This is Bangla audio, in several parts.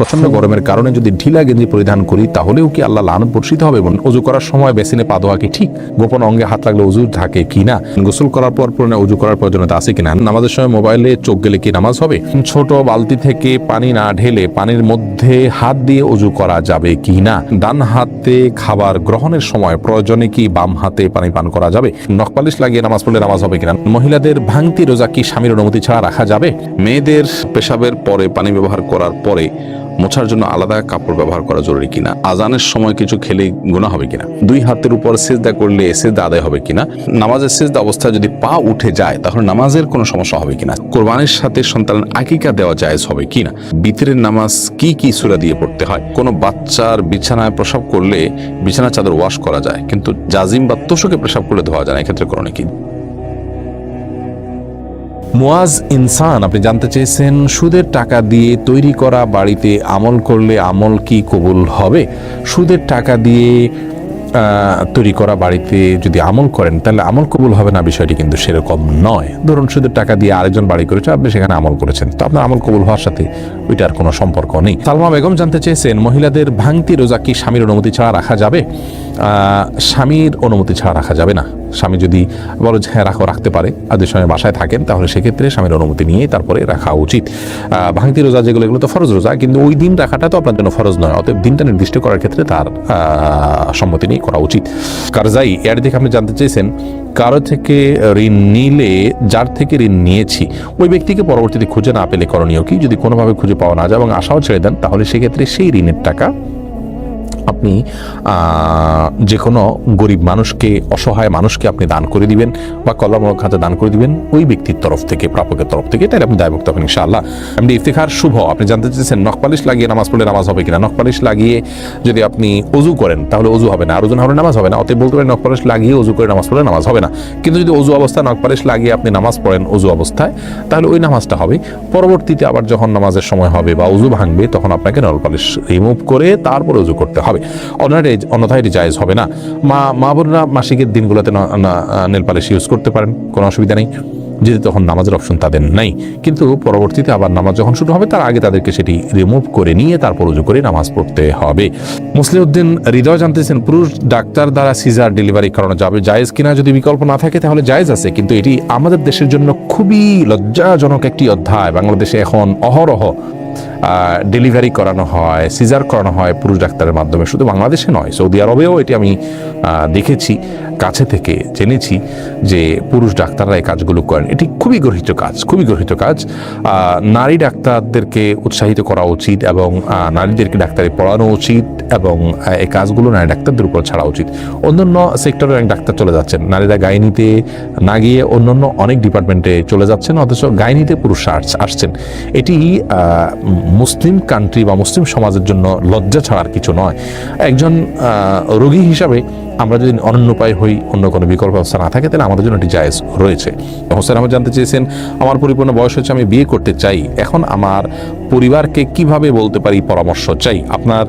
প্রচন্ড গরমের কারণে যদি ঢিলা গেঞ্জি পরিধান করি তাহলেও কি আল্লাহ লানত বর্ষিত হবে? অজু করার সময় বেসিনে পা ধোয়া কি ঠিক? গোপন অঙ্গে হাত লাগলে অজু থাকে কিনা? গোসল করার পর পুরনো অজু করার প্রয়োজনীয়তা আছে কিনা? নামাজের সময় মোবাইলে চোখ গেলে কি নামাজ হবে? ছোট বালতি থেকে পানি না ঢেলে পানির মধ্যে হাত দিয়ে অজু করা যাবে কিনা? ডান হাতে খাবার গ্রহণের সময় প্রয়োজনে কি বাম হাতে পানি পান করা যাবে? নখপালিশ লাগিয়ে নামাজ পড়লে নামাজ হবে কিনা? মহিলাদের ভাঙতি রোজা কি স্বামীর অনুমতি ছাড়া রাখা যাবে? মেয়েদের পেশাবের পরে পানি ব্যবহার করার পরে মোছার জন্য আলাদা কাপড় ব্যবহার করা জরুরি কিনা? আজানের সময় কিছু খেলে গুনাহ হবে কিনা? দুই হাতের উপর সিজদা করলে সিজদা আদায় হবে কিনা? নামাজের সিজদা অবস্থায় যদি পা উঠে যায় তাহলে নামাজের কোনো সমস্যা হবে কিনা? কোরবানির সাথে সন্তানের আকিকা দেওয়া জায়েজ হবে কিনা? বিতরের নামাজ কি কি সূরা দিয়ে পড়তে হয়? কোনো বাচ্চার বিছানায় প্রসাব করলে বিছানার চাদর ওয়াশ করা যায়, কিন্তু জাজিম বা তোশকে প্রসাব করলে ধোয়া যায় না, এক্ষেত্রে করণীয় কি? মুয়াজ ইনসান আপনি জানতে চেয়েছেন, সুদের টাকা দিয়ে তৈরি করা বাড়িতে আমল করলে আমল কি কবুল হবে? সুদের টাকা দিয়ে তৈরি করা বাড়িতে যদি আমল করেন তাহলে আমল কবুল হবে না, বিষয়টি কিন্তু সেরকম নয়। ধরুন সুদের টাকা দিয়ে আরেকজন বাড়ি করেছে, আপনি সেখানে আমল করেছেন, তো আপনার আমল কবুল হওয়ার সাথে ওইটার কোনো সম্পর্ক নেই। সালমা বেগম জানতে চেয়েছেন, মহিলাদের ভাঙতি রোজা কি স্বামীর অনুমতি ছাড়া রাখা যাবে? স্বামীর অনুমতি ছাড়া রাখা যাবে না। স্বামী যদি বলো যে হ্যাঁ রাখতে পারে, আর যে সময় বাসায় থাকেন, তাহলে সেক্ষেত্রে স্বামীর অনুমতি নিয়ে তারপরে রাখা উচিত। ভাঙতি রোজা যেগুলো, এগুলো তো ফরজ রোজা, কিন্তু ওই দিন রাখাটা তো আপনার জন্য ফরজ নয়, অতএব দিনটা নির্দিষ্ট করার ক্ষেত্রে তার সম্মতি নিয়ে করা উচিত। কারজাই এর দিকে আপনি জানতে চেয়েছেন, কারো থেকে ঋণ নিলে, যার থেকে ঋণ নিয়েছি ওই ব্যক্তিকে পরবর্তীতে খুঁজে না পেলে করণীয় কি? যদি কোনোভাবে খুঁজে পাওয়া না যায় এবং আশাও ছেড়ে দেন, তাহলে সেক্ষেত্রে সেই ঋণের টাকা আপনি যে কোনো গরিব মানুষকে, অসহায় মানুষকে আপনি দান করে দিবেন বা কল্যাণমূলক খাতে দান করে দিবেন ওই ব্যক্তির তরফ থেকে, প্রাপকের তরফ থেকে, তাহলে আপনি দায়মুক্ত হবেন ইনশাআল্লাহ। এমডি ইফতিখার শুভ আপনি জানতে চেয়েছেন, নখপালিশ লাগিয়ে নামাজ পড়লে নামাজ হবে কিনা? নখপালিশ লাগিয়ে যদি আপনি অজু করেন তাহলে অজু হবে না, আর ওজু না হলে নামাজ হবে না, অতএব বলতে পারেন নখপালিশ লাগিয়ে অজু করে নামাজ পড়লে নামাজ হবে না। কিন্তু যদি অজু অবস্থায় নখপালিশ লাগিয়ে আপনি নামাজ পড়েন অজু অবস্থায়, তাহলে ওই নামাজটা হবে। পরবর্তীতে আবার যখন নামাজের সময় হবে বা অজু ভাঙবে, তখন আপনাকে নখপালিশ রিমুভ করে তারপর অজু করতে হবে, অন্যথায় এটি জায়েজ হবে না। মা বোনরা মাসিকের দিনগুলোতে নেল পালিশ ইউজ করতে পারেন, কোনো অসুবিধা নেই, যদি তখন নামাজের অপশন তাদের নাই। কিন্তু পরবর্তীতে আবার নামাজ যখন শুরু হবে তার আগে তাদেরকে সেটি রিমুভ করে নিয়ে তারপর উজু করে নামাজ পড়তে হবে। মুসলিউদ্দিন হৃদয় জানতেছেন, পুরুষ ডাক্তার দ্বারা সিজার ডেলিভারি করানো যাবে, জায়েজ কিনা? যদি বিকল্প না থাকে তাহলে জায়েজ আছে, কিন্তু এটি আমাদের দেশের জন্য খুবই লজ্জাজনক একটি অধ্যায়। বাংলাদেশে এখন অহরহ ডেলিভারি করানো হয়, সিজার করানো হয় পুরুষ ডাক্তারের মাধ্যমে। শুধু বাংলাদেশে নয়, সৌদি আরবেও এটি আমি দেখেছি, কাছে থেকে জেনেছি যে পুরুষ ডাক্তাররা এই কাজগুলো করেন। এটি খুবই গর্হিত কাজ, খুবই গর্হিত কাজ। নারী ডাক্তারদেরকে উৎসাহিত করা উচিত এবং নারীদেরকে ডাক্তারি পড়ানো উচিত এবং এই কাজগুলো নারী ডাক্তারদের উপর ছাড়া উচিত। অন্যান্য সেক্টরে অনেক ডাক্তার চলে যাচ্ছেন, নারীরা গাইনিতে না গিয়ে অন্যান্য অনেক ডিপার্টমেন্টে চলে যাচ্ছেন, অথচ গাইনিতে পুরুষরা আসছেন। এটি মুসলিম কান্ট্রি বা মুসলিম সমাজের জন্য লজ্জা ছাড়ার কিছু নয়। একজন রোগী হিসাবে আমরা যদি অনন্য উপায় হই, অন্য কোনো বিকল্প ব্যবস্থা না থাকে, তাহলে আমাদের জন্য এটি জায়েজ রয়েছে। হোসেন আহমদ জানতে চেয়েছেন, আমার পরিপূর্ণ বয়স হচ্ছে, আমি বিয়ে করতে চাই, এখন আমার পরিবারকে কিভাবে বলতে পারি, পরামর্শ চাই। আপনার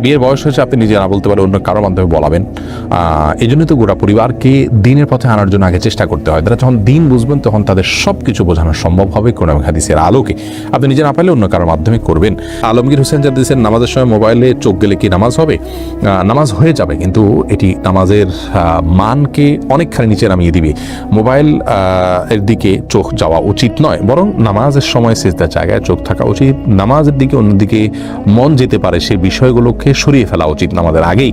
বিয়ের বয়স হয়েছে, আপনি নিজে না বলতে পারে অন্য কারোর মাধ্যমে বলাবেন। এই জন্যই তো গোটা পরিবারকে দিনের পথে আনার জন্য আগে চেষ্টা করতে হয়। তারা যখন দিন বুঝবেন তখন তাদের সব কিছু বোঝানো সম্ভব হবে কোরআন হাদিসের আলোকে। আপনি নিজে না পারলে অন্য কারোর মাধ্যমে করবেন। আলমগীর হোসেন জানতেছেন, নামাজের সময় মোবাইলে চোখ গেলে কি নামাজ হবে? নামাজ হয়ে যাবে, কিন্তু এটি নামাজের মানকে অনেকখানি নিচে নামিয়ে দিবে। মোবাইল এর দিকে চোখ যাওয়া উচিত নয়, বরং নামাজের সময় সিজদার জায়গায় চোখ থাকা উচিত। নামাজের দিকে অন্যদিকে মন যেতে পারে সেই বিষয়গুলোকে সরিয়ে ফেলা উচিত। নামাজের আগেই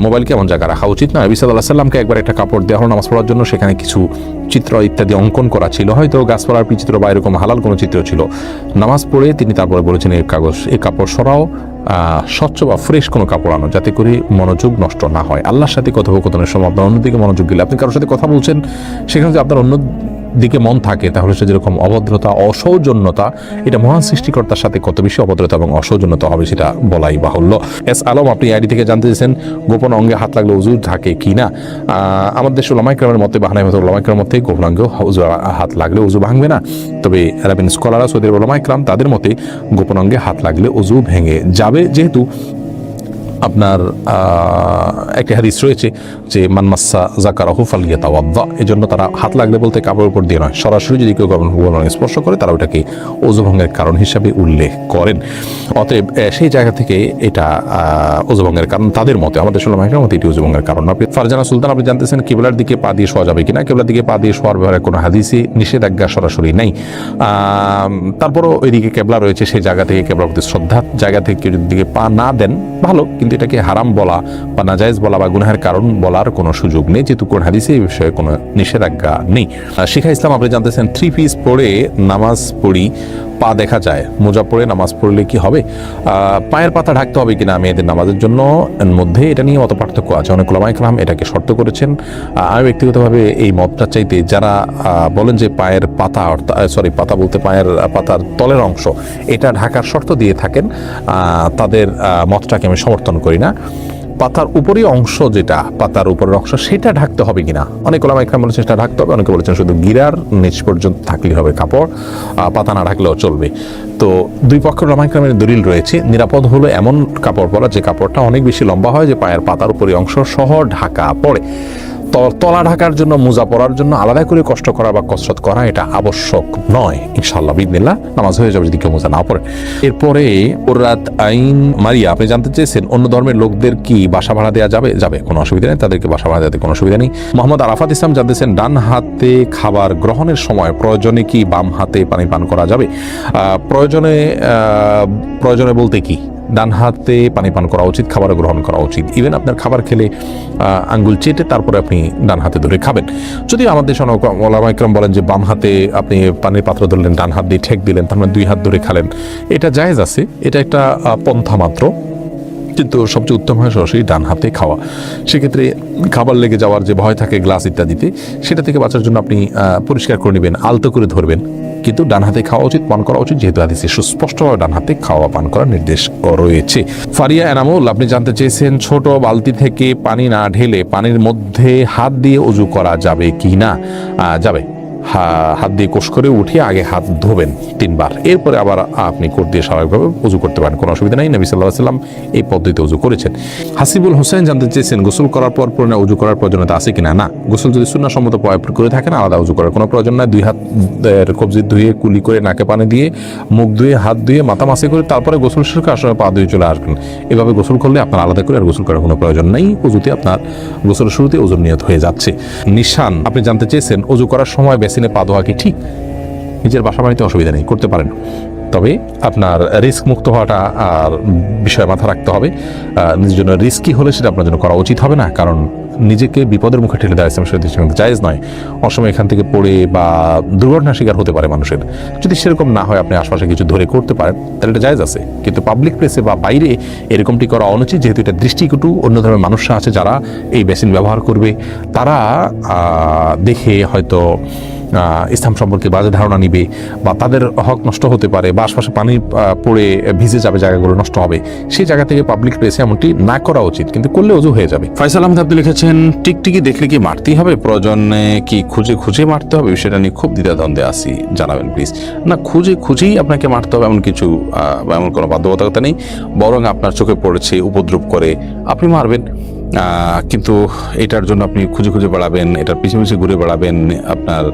মোবাইলকে এমন জায়গায় রাখা উচিত নয়। নবী সাল্লাল্লাহু আলাইহি ওয়াসাল্লামকে একবার একটা কাপড় দেওয়া হলো নামাজ পড়ার জন্য, সেখানে কিছু চিত্র ইত্যাদি অঙ্কন করা ছিল, হয়তো গাছপালার চিত্র বা এরকম হালাল কোনো চিত্র ছিল। নামাজ পড়ে তিনি তারপরে বলেছেন, এই কাপড় সরাও, স্বচ্ছ বা ফ্রেশ কোনো কাপড় আনো, যাতে করে মনোযোগ নষ্ট না হয়। আল্লাহর সাথে কথোপকথনের সময় আপনার অন্যদিকে মনোযোগ দিলে, আপনি কারোর সাথে কথা বলছেন, সেখানে যদি আপনার অন্য দিকে মন থাকে, তাহলে সে যেরকম অভদ্রতা, অসৌজন্যতা, এটা মহান সৃষ্টিকর্তার সাথে কত বেশি অভদ্রতা এবং অসৌজন্যতা হবে সেটা বলাই বাহুল্য। এস আলম আপনি আইডি থেকে জানতে চেয়েছেন, গোপন অঙ্গে হাত লাগলে উজু থাকে কিনা? আমাদের দেশে উলামায়ে কেরামের মতে, বাহানাই মতে উলামায়ে কেরামের মতে গোপন অঙ্গে হাত লাগলে উজু ভাঙবে না। তবে আরবিন স্কলাররা, সৌদির উলামায়ে কেরাম, তাদের মতে গোপন অঙ্গে হাত লাগলে উজু ভেঙে যাবে, যেহেতু আপনার একটি হাদিস রয়েছে যে মানমাসা জাকারাহু ফালিয়াতাওয়াদ্দা, এজন্য তারা হাত লাগলে বলতে কাপড়ের উপর দিয়ে নয়, সরাসরি যদি কেউ স্পর্শ করে তারা ওটাকে ওযু ভঙ্গের কারণ হিসাবে উল্লেখ করেন। অতএব সেই জায়গা থেকে এটা ওযু ভঙ্গের কারণ তাদের মতে, আমাদের সুলামাইকের মতে এটি ওযু ভঙ্গের কারণ। আপনি ফারজানা সুলতান, আপনি জানতেছেন কিবলার দিকে পা দিয়ে শোয়া যাবে কিনা। কিবলার দিকে পা দিয়ে শোয়ার ব্যাপারে কোনো হাদিসে নিষেধাজ্ঞা সরাসরি নেই। তারপরও ওইদিকে কেবলা রয়েছে, সেই জায়গা থেকে কেবলার প্রতি শ্রদ্ধার জায়গা থেকে কেউ যদি দিকে পা না দেন ভালো, কিন্তু এটাকে হারাম বলা বা নাজায়েজ বলা বা গুনাহের কারণ বলার কোনো সুযোগ নেই, যেহেতু কোন হাদিসে এই বিষয়ে কোনো নিষেধাজ্ঞা নেই। শিখা ইসলাম, আপনি জানতেছেন 3 পিস পরে নামাজ পড়ি, পা দেখা যায়, মোজা পরে নামাজ পড়লে কি হবে? পায়ের পাতা ঢাকতে হবে কিনা মেয়েদের নামাজের জন্য, এর মধ্যে এটা নিয়ে অত পার্থক্য আছে। অনেক ওলামায়ে কেরাম এটাকে শর্ত করেছেন। আমি ব্যক্তিগতভাবে এই মতটা চাইতে, যারা বলেন যে পায়ের পাতা, পাতা বলতে পায়ের পাতার তলের অংশ এটা ঢাকার শর্ত দিয়ে থাকেন, তাদের মতটাকে আমি সমর্থন করি না। পাতার উপরের অংশ, যেটা পাতার উপরের অংশ, সেটা ঢাকতে হবে কিনা, অনেক ওলামায়ে কেরাম বলেছেন সেটা ঢাকতে হবে, অনেকে বলেছেন শুধু গিরার নিচ পর্যন্ত থাকলেই হবে কাপড়, পাতা না ঢাকলেও চলবে। তো দুই পক্ষের ওলামায়ে কেরামের দলিল রয়েছে। নিরাপদ হলো এমন কাপড় পরা যে কাপড়টা অনেক বেশি লম্বা হয়, যে পায়ের পাতার উপরের অংশ সহ ঢাকা পড়ে। তলা ঢাকার জন্য, মোজা পরার জন্য আলাদা করে কষ্ট করা বা কসরত করা এটা আবশ্যক নয়। ইনশাআল্লাহ বিদিনিল্লাহ নামাজ হয়ে যাবে যদি কেউ মোজা না পড়ে। এরপরে ওরাত আইন মারিয়া, আপনি জানতে চেয়েছেন অন্য ধর্মের লোকদের কি বাসা ভাড়া দেওয়া যাবে? যাবে, কোনো অসুবিধা নেই, তাদেরকে বাসা ভাড়া দেওয়াতে কোনো অসুবিধা নেই। মোহাম্মদ আরাফাত ইসলাম জানতেছেন ডান হাতে খাবার গ্রহণের সময় প্রয়োজনে কি বাম হাতে পানি পান করা যাবে? প্রয়োজনে বলতে কি, ডান হাতে পানি পান করা উচিত, খাবার গ্রহণ করা উচিত। ইভেন আপনার খাবার খেলে আঙ্গুল চেটে তারপরে আপনি ডান হাতে ধরে খাবেন। যদিও আমাদের ওলামায়ে কেরাম বলেন যে বাম হাতে আপনি পানির পাত্র ধরলেন, ডান হাত দিয়ে ঠেক দিলেন, তার মানে 2 হাত ধরে খালেন, এটা জায়েজ আছে, এটা একটা পন্থা মাত্র, কিন্তু সবচেয়ে উত্তম হয় সরাসরি ডান হাতে খাওয়া। সেক্ষেত্রে খাবার লেগে যাওয়ার যে ভয় থাকে গ্লাস ইত্যাদিতে, সেটা থেকে বাঁচার জন্য আপনি পরিষ্কার করে নেবেন, আলতো করে ধরবেন, কিন্তু ডান হাতে খাওয়া উচিত, পান করা উচিত, যেহেতু হাদিসে সুস্পষ্টভাবে ডান হাতে খাওয়া পান করার নির্দেশ রয়েছে। ফারিয়া এনামুল, আপনি জানতে চেয়েছেন ছোট বালতি থেকে পানি না ঢেলে পানির মধ্যে হাত দিয়ে ওযু করা যাবে কি না? যাবে। হাত দিয়ে কোষ করে উঠিয়ে আগে হাত ধোবেন 3 বার, এরপরে আবার আপনি কোট দিয়ে স্বাভাবিকভাবে ওযু করতে পারেন, কোনো অসুবিধা নেই। নবী সাল্লাল্লাহু আলাইহি ওয়াসাল্লাম এই পদ্ধতিতে ওযু করেছেন। হাসিবুল হোসেন জানতে চেয়েছেন গোসল করার পর পুনরায় ওযু করার প্রয়োজনীয়তা আছে কিনা? না, গোসল যদি সুন্নাহসম্মত করে থাকেন আলাদা ওযু করার কোনো প্রয়োজন নাই। 2 হাতের কবজি ধুয়ে, কুলি করে, নাকে পানি দিয়ে, মুখ ধুয়ে, হাত ধুয়ে, মাথা মাসি করে তারপরে গোসল শেষ করে আসলে পা ধুয়ে চলে আসবেন। এভাবে গোসল করলে আপনার আলাদা করে আর গোসল করার কোনো প্রয়োজন নেই। ওযুতে আপনার গোসলের শুরুতে ওযুর নিয়ত হয়ে যাচ্ছে। নিশান, আপনি জানতে চেয়েছেন ওযু করার সময় বেসিনে পা ধোয়া কি ঠিক? নিজের বাসা বাড়িতে অসুবিধা নেই, করতে পারেন, তবে আপনার রিস্ক মুক্ত হওয়াটা আর বিষয়ে মাথা রাখতে হবে। নিজের জন্য রিস্কি হলে সেটা আপনার জন্য করা উচিত হবে না, কারণ নিজেকে বিপদের মুখে ঠেলে দেওয়া ইসলামের দৃষ্টিকোণ জায়েজ নয়। অসময় এখান থেকে পড়ে বা দুর্ঘটনার শিকার হতে পারে মানুষের। যদি সেরকম না হয়, আপনি আশপাশে কিছু ধরে করতে পারেন, তাহলে এটা জায়েজ আছে। কিন্তু পাবলিক প্লেসে বা বাইরে এরকমটি করা অনুচিত, যেহেতু এটা দৃষ্টিকটু। অন্য ধরনের মানুষরা আছে যারা এই বেসিন ব্যবহার করবে, তারা দেখে হয়তো ইসলাম সম্পর্কে বাজে ধারণা নিবে, বা তাদের হক নষ্ট হতে পারে, বা আশপাশে পানি পড়ে ভিজে যাবে, জায়গাগুলো নষ্ট হবে। সেই জায়গা থেকে পাবলিক প্লেসে এমনটি না করা উচিত, কিন্তু করলে ওযু হয়ে যাবে। ফয়সাল আহমেদ আপনি লিখেছেন টিকটিকি দেখলে কি মারতেই হবে? প্রয়োজনে কি খুঁজে খুঁজে মারতে হবে? সেটা নিয়ে খুব দ্বিধাদ্বন্দ্বে আছি, জানাবেন প্লিজ। না, খুঁজেই আপনাকে মারতে হবে এমন কিছু এমন কোনো বাধ্যবাধকতা নেই। বরং আপনার চোখে পড়েছে, উপদ্রব করে, আপনি মারবেন। কিন্তু এটার জন্য আপনি খুঁজে খুঁজে বেড়াবেন, এটার পিছিয়ে ঘুরে বেড়াবেন, আপনার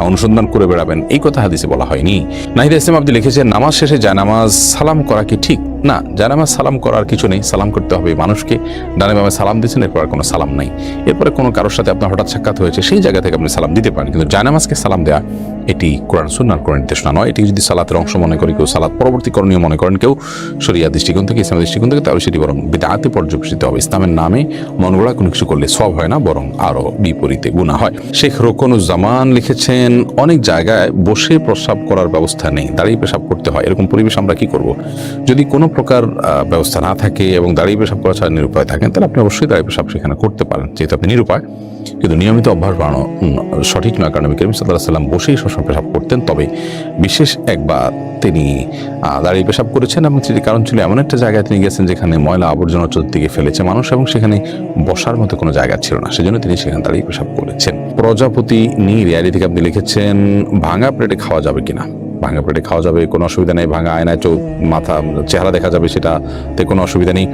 অনুসন্ধান করে বেড়াবেন, এই কথা হাদিসে বলা হয়নি। নাহিদ ইসলাম আপনি লিখেছেন নামাজ শেষে জায়নামাজ সালাম করা কি ঠিক? না, জায়নামাজ সালাম করার কিছু নেই। সালাম করতে হবে মানুষকে। ডানে বামে সালাম দিচ্ছেন, এরপর কোনো সালাম নাই। এরপরে কোনো কারোর সাথে আপনার হঠাৎ সাক্ষাৎ হয়েছে, সেই জায়গা থেকে আপনি সালাম দিতে পারেন, কিন্তু জায়নামাজকে সালাম দেওয়া এটি কোরআন সুন্নাহর কোনো নির্দেশনা নয়। এটি যদি সালাতের অংশ মনে করে কেউ, সালাত পরবর্তী করণীয় মনে করেন কেউ, শরিয়া দৃষ্টিকোণ থেকে, ইসলামের দৃষ্টিকোণ থেকে, তাহলে সেটি বরং বিদআতে পর্যবেসিত হবে। ইসলামের নামে মন গড়া কোনো কিছু করলে সওয়াব হয় না, বরং আরো বিপরীতে গুনাহ হয়। শেখ রোকনুজ্জামান লিখেছেন অনেক জায়গায় বসে প্রস্রাব করার ব্যবস্থা নেই, দাঁড়িয়ে পেশাব করতে হয়, এরকম পরিবেশ আমরা কি করব? যদি কোনো প্রকার ব্যবস্থা না থাকে এবং দাঁড়িয়ে পেশাব করা ছাড়া নিরুপায় থাকেন, তাহলে আপনি অবশ্যই দাঁড়িয়ে পেশাব সেখানে করতে পারেন, যেহেতু আপনি নিরুপায়। কিন্তু নিয়মিত অভ্যাস বাড়ানো সঠিক নয়, কারণ নবী করিম সাল্লাল্লাহু আলাইহি ওয়াসাল্লাম বসেই সবসময় পেশাব করতেন। তবে বিশেষ একবার তিনি দাঁড়িয়ে পেশাব করেছেন, এবং সেটি কারণ ছিল এমন একটা জায়গায় তিনি গেছেন যেখানে ময়লা আবর্জনা চতুর্দিকে ফেলেছে মানুষ, এবং সেখানে বসার মতো কোনো জায়গা ছিল না, সেজন্য তিনি সেখানে দাঁড়িয়ে পেশাব করেছেন। প্রজাপতি রিয়ালি থেকে আপনি লিখেছেন ভাঙা প্লেটে খাওয়া যাবে কিনা? ভাঙা প্লেটে খাওয়া যাবে, কোনো অসুবিধা নেই। ভাঙা আয়নায় মাথা চেহারা দেখা যাবে, সেটাতে কোনো অসুবিধা নেই।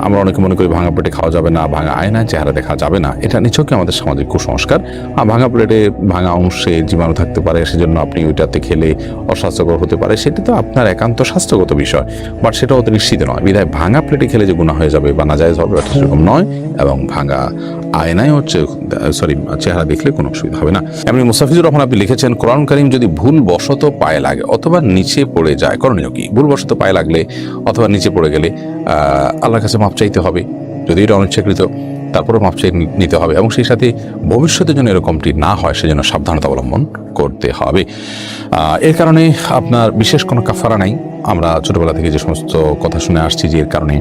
আমরা অনেকে মনে করি ভাঙা প্লেটে খাওয়া যাবে না, ভাঙা আয়নায় চেহারা দেখা যাবে না। এটা নিছকই আমাদের সামাজিক কুসংস্কার। ভাঙা প্লেটে ভাঙা অংশে জীবাণু থাকতে পারে, সেজন্য আপনি ওইটাতে খেলে অস্বাস্থ্যকর হতে পারে, সেটা তো আপনার একান্ত স্বাস্থ্যগত বিষয়, বাট সেটা অত নিশ্চিত নয়। বিধায় ভাঙা প্লেটে খেলে যে গুনাহ হয়ে যাবে বা নাজায়েজ হবে এটা সেরকম নয়। এবং ভাঙা আয়নায় চেহারা দেখলে কোনো অসুবিধা হবে না। এমনি মুস্তাফিজুর রহমান আপনি লিখেছেন, কোরআন কারীম যদি ভুল বশত পায়ে লাগে অথবা নিচে পড়ে যায়, করণীয় কি? ভুল বশত পায়ে লাগলে অথবা নিচে পড়ে গেলে আল্লাহর কাছে মাপ চাইতে হবে, যদি এটা অনিচ্ছাকৃত, তারপরে মাপ চাই নিতে হবে, এবং সেই সাথে ভবিষ্যতে যেন এরকমটি না হয় সেজন্য সাবধানতা অবলম্বন করতে হবে। এর কারণে আপনার বিশেষ কোনো কাফারা নাই। আমরা ছোটবেলা থেকে যে সমস্ত কথা শুনে আসছি যে এর কারণে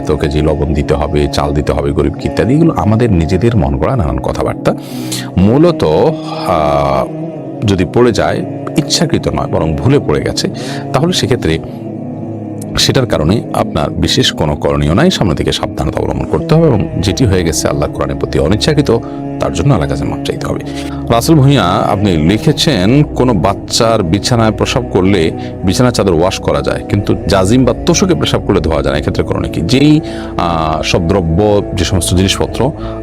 এত কেজি লবণ দিতে হবে, চাল দিতে হবে গরিবকে ইত্যাদি, এগুলো আমাদের নিজেদের মন গড়া নানান কথাবার্তা। মূলত যদি পড়ে যায়, ইচ্ছাকৃত নয় বরং ভুলে পড়ে গেছে, তাহলে সেক্ষেত্রে সেটার কারণে আপনার বিশেষ কোনো করণীয় নাই, সামনে থেকে সাবধানতা অবলম্বন করতে হবে, এবং যেটি হয়ে গেছে আল্লাহ কোরআনের প্রতি অনিচ্ছাকৃত, তার জন্য আল্লাহর কাছে মাপ চাইতে হবে। রাসেল ভূঁইয়া আপনি লিখেছেন, কোনো বাচ্চার বিছানায় প্রসাব করলে বিছানার চাদর ওয়াশ করা যায়, কিন্তু জাজিম বা তোষকে পেশাব করলে ধোয়া যায় না, এক্ষেত্রে করণীয় কি? যেই সব দ্রব্য, যে সমস্ত জিনিসপত্র,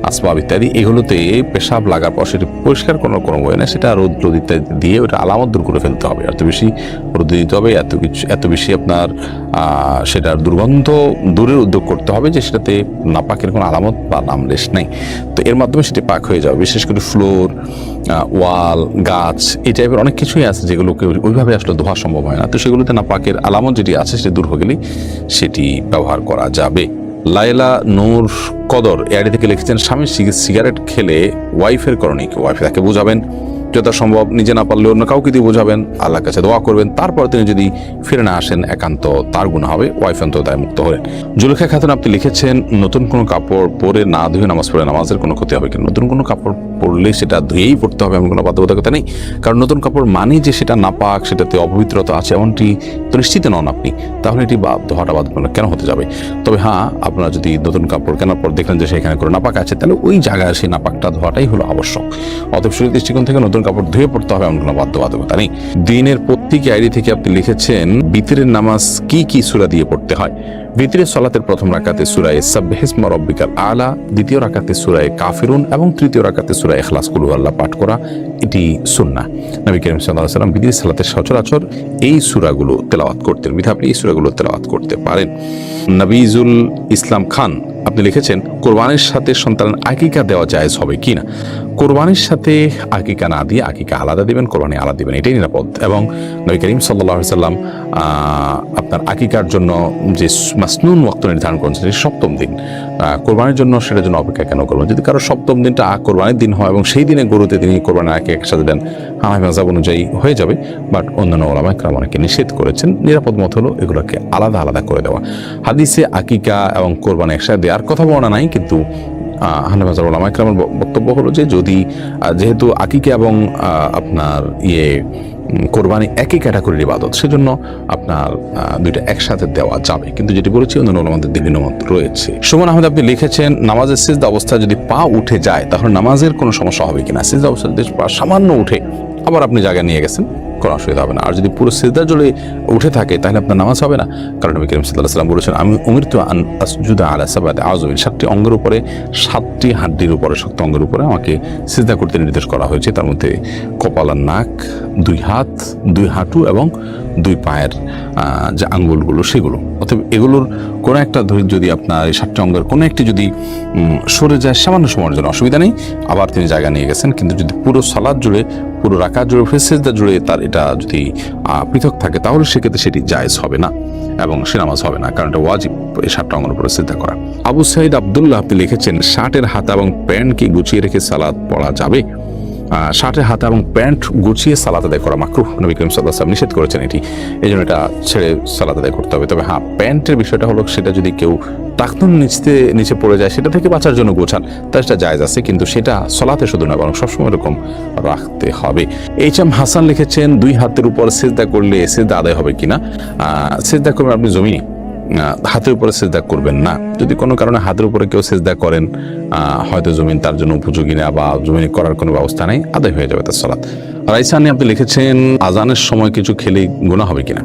আসবাব ইত্যাদি, এগুলোতে পেশাব লাগার পর সেটি পরিষ্কার কোনো বই না, সেটা রোদ ইত্যাদি দিয়ে ওটা আলামত দূর করে ফেলতে হবে। এত বেশি রোদ দিতে হবে, এত বেশি আপনার সেটার দুর্গন্ধ দূরের উদ্যোগ করতে হবে যে সেটাতে নাপাকের কোনো আলামত বা নামলেশ নেই। তো এর মাধ্যমে সেটি পাক হয়ে যাবে। বিশেষ করে ফ্লোর, ওয়াল, গাছ, এই টাইপের অনেক কিছুই আছে যেগুলোকে ওইভাবে আসলে ধোয়া সম্ভব হয় না। তো সেগুলোতে নাপাকের আলামত যেটি আছে সেটি দূর হয়ে গেলেই সেটি ব্যবহার করা যাবে। লাইলা নূর কদর এআইডি থেকে লিখেছেন, স্বামী সিগারেট খেলে ওয়াইফের করণীয় কি? ওয়াইফ তাকে বোঝাবেন, যথাসম্ভব নিজে না পারলে অন্য কাউকে দিয়ে বোঝাবেন, আল্লাহর কাছে দোয়া করবেন, তারপর তিনি যদি ফিরে না আসেন একান্ত তার গুনাহ হবে, ওয়াইফ অন্তত দায় মুক্ত হলেন। জুলেখা খাতুন আপনি লিখেছেন, নতুন কোনো কাপড় পরে না ধুয়ে নামাজ পড়ে নামাজের কোনো ক্ষতি হবে কিনা? নতুন কোনো কাপড় পরলে সেটা ধুয়েই পড়তে হবে এমন কোনো বাধ্যবাধকতা নেই, কারণ নতুন কাপড় মানে যে সেটা নাপাক, সেটাতে অপবিত্রতা আছে এমনটি তো নিশ্চিত নন আপনি, তাহলে এটি ধোয়াটা বাধ্যবাধকতা কেন হতে যাবে? তবে হ্যাঁ, আপনারা যদি নতুন কাপড় কেনার পর দেখলেন যে সেখানে কোনো নাপাক আছে, তাহলে ওই জায়গায় সেই নাপাকটা ধোয়াটাই হলো আবশ্যক। অতএব শরীর দৃষ্টিকোণ থেকে নতুন কাপড় ধুয়ে পড়তে হবে এমন কোনো বাধ্যবাধকতা নেই। দিনের প্রত্যেক আইডি থেকে আপনি লিখেছেন, বিতরের নামাজ কি সূরা দিয়ে পড়তে হয়? বিতরের সালাতের প্রথম রাকাতে সূরা সাব্বিহিসমা রাব্বিকাল আলা, দ্বিতীয় রাকাতে সূরা কাফিরুন এবং তৃতীয় রাকাতে সূরা ইখলাস কুল হুয়াল্লাহ পাঠ করা, এটি সুন্নাহ। নবী করিম সাল্লাল্লাহু আলাইহি ওয়াসাল্লাম বিতরের সালাতের সচরাচর এই সূরাগুলো তেলাওয়াত করতেন, বিধায় আপনি এই সূরাগুলো তেলাওয়াত করতে পারেন। নবীজুল ইসলাম খান আপনি লিখেছেন, কোরবানির সাথে সন্তানের আকিকা দেওয়া জায়েজ হবে কিনা? কোরবানির সাথে আকিকা না দিয়ে আকিকা আলাদা দিবেন, কোরবানি আলাদা দিবেন, এটাই নিরাপদ। এবং নবী করিম সাল্লাল্লাহু আলাইহি ওয়াসাল্লাম আপনার আকিকার জন্য যে মাসনুন ওয়াক্ত নির্ধারণ করেছেন সপ্তম দিন, কোরবানির জন্য সেটার জন্য অপেক্ষা কেন করবেন? যদি কারো সপ্তম দিনটা কোরবানির দিন হয় এবং সেই দিনে গরুতে তিনি কোরবানির আগে একসাথে দেন, হানাফি মাযহাব অনুযায়ী হয়ে যাবে, বাট অন্যান্য উলামা ইকরাম অনেকে নিষেধ করেছেন। নিরাপদ মত হলো এগুলোকে আলাদা আলাদা করে দেওয়া। হাদিসে আকিকা এবং কোরবানি একসাথে দেওয়ার কথা বলা নাই, কিন্তু হানাফি মাযহাব উলামা ইকরামের বক্তব্য হলো যে যদি যেহেতু আকিকা এবং আপনার কোরবানি একই ক্যাটাগরির ইবাদত, সেজন্য আপনার দুইটা একসাথে দেওয়া যাবে। কিন্তু যেটি বলেছি অন্যান্য উলামাদের বিভিন্ন মত রয়েছে। সুমন আহমেদ আপনি লিখেছেন, নামাজের সিজদা অবস্থায় যদি পা উঠে যায় তাহলে নামাজের কোনো সমস্যা হবে কিনা? সিজদা অবস্থায় যদি পা সামান্য উঠে আবার আপনি জায়গায় নিয়ে গেছেন, কোনো অসুবিধা হবে না। আর যদি পুরো সিজদা জুড়ে উঠে থাকে তাহলে আপনার নামাজ হবে না, কারণ নবী করিম সাল্লাল্লাহু আলাইহি ওয়াসাল্লাম বলেছেন, আমি উমিরতু আন আসজুদা আলা সাবআতি আযুবিন, 7টি অঙ্গের উপরে, 7টি হাড্ডির উপরে, শক্ত অঙ্গের উপরে আমাকে সিজদা করতে নির্দেশ করা হয়েছে। তার মধ্যে কপাল আর নাক, 2 হাত, 2 হাঁটু এবং 2 পায়ের যে আঙ্গুলগুলো সেগুলো। অতএব এগুলোর কোনো একটা যদি আপনার এই 7টি অঙ্গের কোনো একটি যদি সরে যায় সামান্য সময়ের জন্য অসুবিধা নেই, আবার তিনি জায়গা নিয়ে গেছেন। কিন্তু যদি পুরো সালাত জুড়ে, পুরো রাকাত জুড়ে, সিজদা জুড়ে তার এটা যদি পৃথক থাকে তাহলে সেক্ষেত্রে সেটি জায়েজ হবে না এবং সে নামাজ হবে না, কারণ এটা ওয়াজিব এই 7টা অঙ্গের উপরে সিজদা করা। আবু সাইদ আব্দুল্লাহ আপনি লিখেছেন, শার্টের হাতা এবং প্যান্ট কি গুছিয়ে রেখে সালাত পড়া যাবে? শার্টের হাতা এবং প্যান্ট গুছিয়ে সালাত আদায় করা মাকরুহ, নবী করিম সাল্লাল্লাহু আলাইহি ওয়াসাল্লাম নিষেধ করেছেন এটি, এই জন্য এটা ছেড়ে সালাত আদায় করতে হবে। তবে হ্যাঁ, প্যান্টের বিষয়টা হলো সেটা যদি কেউ টাকনুন নিচে পড়ে যায় সেটা থেকে বাঁচার জন্য গোছান, তার সেটা জায়েজ আছে, কিন্তু সেটা সালাতে শুধু না বরং সবসময় এরকম রাখতে হবে। এইচ.এম. হাসান লিখেছেন, 2 হাতের উপর সিজদা করলে সিজদা আদায় হবে কিনা? সিজদা করবেন আপনি জমিনে, হাতের উপরে সিজদা করবেন না। যদি কোনো কারণে হাতের উপরে কেউ সিজদা করেন, হয়তো জমিন তার জন্য উপযোগী না বা জমিনে করার কোনো ব্যবস্থা নেই, আদায় হয়ে যাবে তার সালাত। রাইসানি আপনি লিখেছেন, আজানের সময় কিছু খেলে গুনাহ হবে কিনা?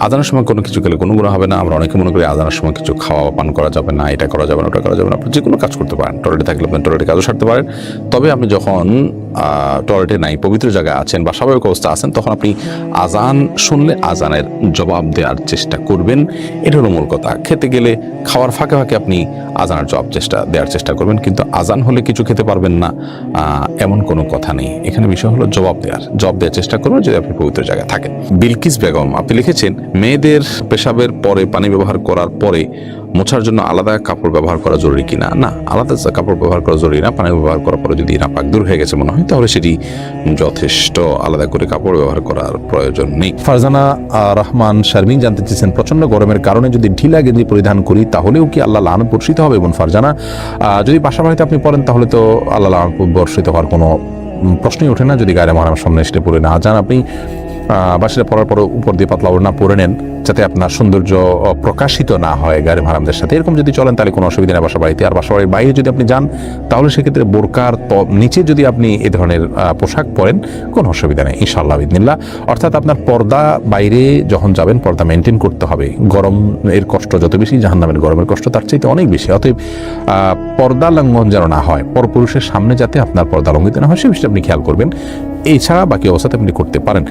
আজানের সময় কোনো কিছু খেলে কোনো গুনাহ হবে না। আমরা অনেকে মনে করি আজানের সময় কিছু খাওয়া পান করা যাবে না, এটা করা যাবে না, ওটা করা যাবে না। আপনি যে কোনো কাজ করতে পারেন, টয়লেটে থাকলে আপনি টয়লেটে কাজও সারতে পারেন। তবে আপনি যখন টয়লেটে নাই, পবিত্র জায়গায় আছেন বা স্বাভাবিক অবস্থা আছেন, তখন আপনি আজান শুনলে আজানের জবাব দেওয়ার চেষ্টা করবেন। এটা হলো মূল কথা। খেতে গেলে খাওয়ার ফাঁকে ফাঁকে আপনি আজানের জবাব দেওয়ার চেষ্টা করবেন, কিন্তু আজান হলে কিছু খেতে পারবেন না এমন কোনো কথা নেই। এখানে বিষয় হলো জবাব দেওয়ার চেষ্টা করবেন যদি আপনি পবিত্র জায়গায় থাকেন। বিলকিস বেগম আপনি লিখেছেন, মেয়েদের পেশাবের পরে পানি ব্যবহার করার পরে মোছার জন্য আলাদা কাপড় ব্যবহার করা জরুরি কিনা? না, আলাদা কাপড় ব্যবহার করা জরুরি না। পানি ব্যবহার করার পরে যদি নাপাক দূর হয়ে গেছে মনে হয়, তাহলে সেটি যথেষ্ট। আলাদা করে কাপড় ব্যবহার করার প্রয়োজন নেই। ফারজানা রহমান শারমিন জানতে চেয়েছেন, প্রচন্ড গরমের কারণে যদি ঢিলা গেঞ্জি পরিধান করি তাহলেও কি আল্লাহ লানত বর্ষিত হবে? এবং ফারজানা, যদি বাসা বাড়িতে আপনি পড়েন তাহলে তো আল্লাহ লানত বর্ষিত হওয়ার কোনো প্রশ্নই ওঠে না, যদি গায়ে মহারামের সামনে এসে পড়ে না যান। আপনি বাসাটা পরার পর উপর দিয়ে পাতলা ওড়না পরে নেন, যাতে আপনার সৌন্দর্য প্রকাশিত না হয় গায়ে মারামদের সাথে। এরকম যদি চলেন তাহলে কোনো অসুবিধা নেই বাসা বাড়িতে। আর বাসা বাড়ির বাইরে যদি আপনি যান তাহলে সেক্ষেত্রে বোরকার নিচে যদি আপনি এ ধরনের পোশাক পরেন, কোনো অসুবিধা নেই ইনশাআল্লাহ বিদিনিল্লাহ। অর্থাৎ আপনার পর্দা বাইরে যখন যাবেন পর্দা মেনটেন করতে হবে। গরমের কষ্ট যত বেশি, জাহান্নামের গরমের কষ্ট তার চাইতে অনেক বেশি। অতএব পর্দা লঙ্ঘন যেন না হয়, পরপুরুষের সামনে যাতে আপনার পর্দা লঙ্ঘিত না হয় সে বিষয়টা আপনি খেয়াল করবেন। এছাড়া বাকি অবস্থাতে আপনি করতে পারেন।